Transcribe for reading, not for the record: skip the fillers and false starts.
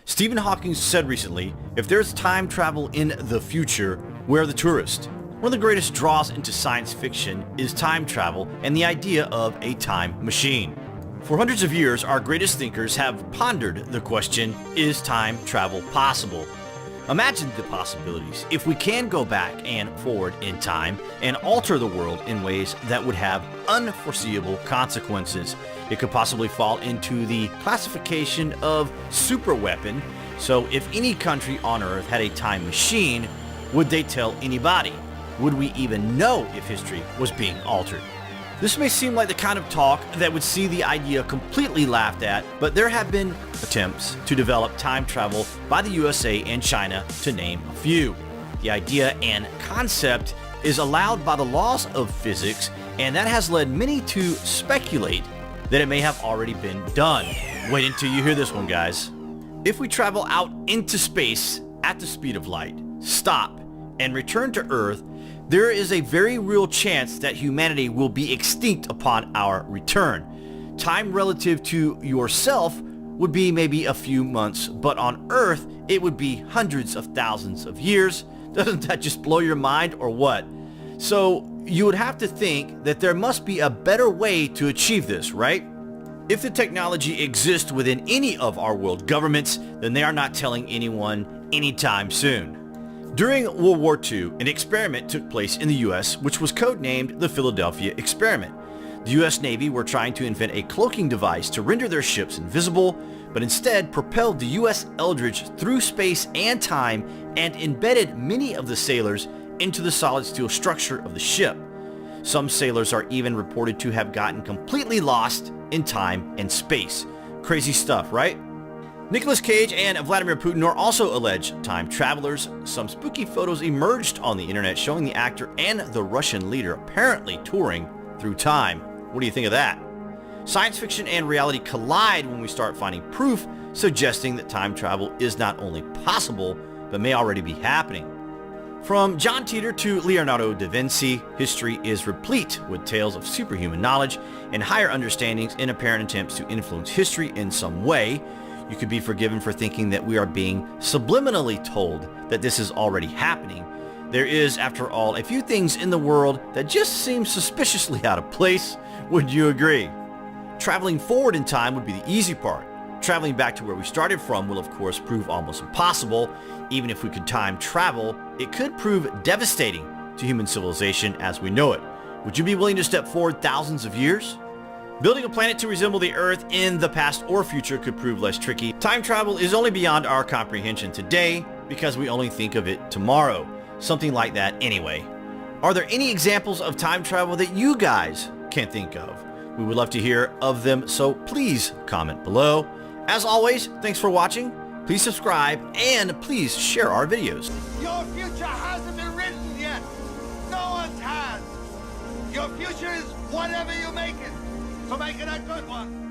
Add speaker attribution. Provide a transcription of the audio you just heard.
Speaker 1: Stephen Hawking said recently, if there's time travel in the future, we're the tourist. One of the greatest draws into science fiction is time travel and the idea of a time machine. For hundreds of years, our greatest thinkers have pondered the question, is time travel possible? Imagine the possibilities if we can go back and forward in time and alter the world in ways that would have unforeseeable consequences. It could possibly fall into the classification of superweapon. So if any country on Earth had a time machine, would they tell anybody? Would we even know if history was being altered? This may seem like the kind of talk that would see the idea completely laughed at, but there have been attempts to develop time travel by the USA and China, to name a few. The idea and concept is allowed by the laws of physics, and that has led many to speculate that it may have already been done. Wait until you hear this one, guys. If we travel out into space at the speed of light, stop, and return to Earth, there is a very real chance that humanity will be extinct upon our return. Time relative to yourself would be maybe a few months, but on Earth, it would be hundreds of thousands of years. Doesn't that just blow your mind, or what? So you would have to think that there must be a better way to achieve this, right? If the technology exists within any of our world governments, then they are not telling anyone anytime soon. During World War II, an experiment took place in the US which was codenamed the Philadelphia Experiment. The US Navy were trying to invent a cloaking device to render their ships invisible, but instead propelled the US Eldridge through space and time and embedded many of the sailors into the solid steel structure of the ship. Some sailors are even reported to have gotten completely lost in time and space. Crazy stuff, right? Nicolas Cage and Vladimir Putin are also alleged time travelers. Some spooky photos emerged on the internet showing the actor and the Russian leader apparently touring through time. What do you think of that? Science fiction and reality collide when we start finding proof suggesting that time travel is not only possible, but may already be happening. From John Titor to Leonardo da Vinci, history is replete with tales of superhuman knowledge and higher understandings in apparent attempts to influence history in some way. You could be forgiven for thinking that we are being subliminally told that this is already happening. There is, after all, a few things in the world that just seem suspiciously out of place. Would you agree? Traveling forward in time would be the easy part. Traveling back to where we started from will of course prove almost impossible. Even if we could time travel, it could prove devastating to human civilization as we know it. Would you be willing to step forward thousands of years? Building a planet to resemble the Earth in the past or future could prove less tricky. Time travel is only beyond our comprehension today because we only think of it tomorrow. Something like that anyway. Are there any examples of time travel that you guys can think of? We would love to hear of them, so please comment below. As always, thanks for watching. Please subscribe and please share our videos.
Speaker 2: Your future hasn't been written yet. No one's has. Your future is whatever you make it. So make it a good one.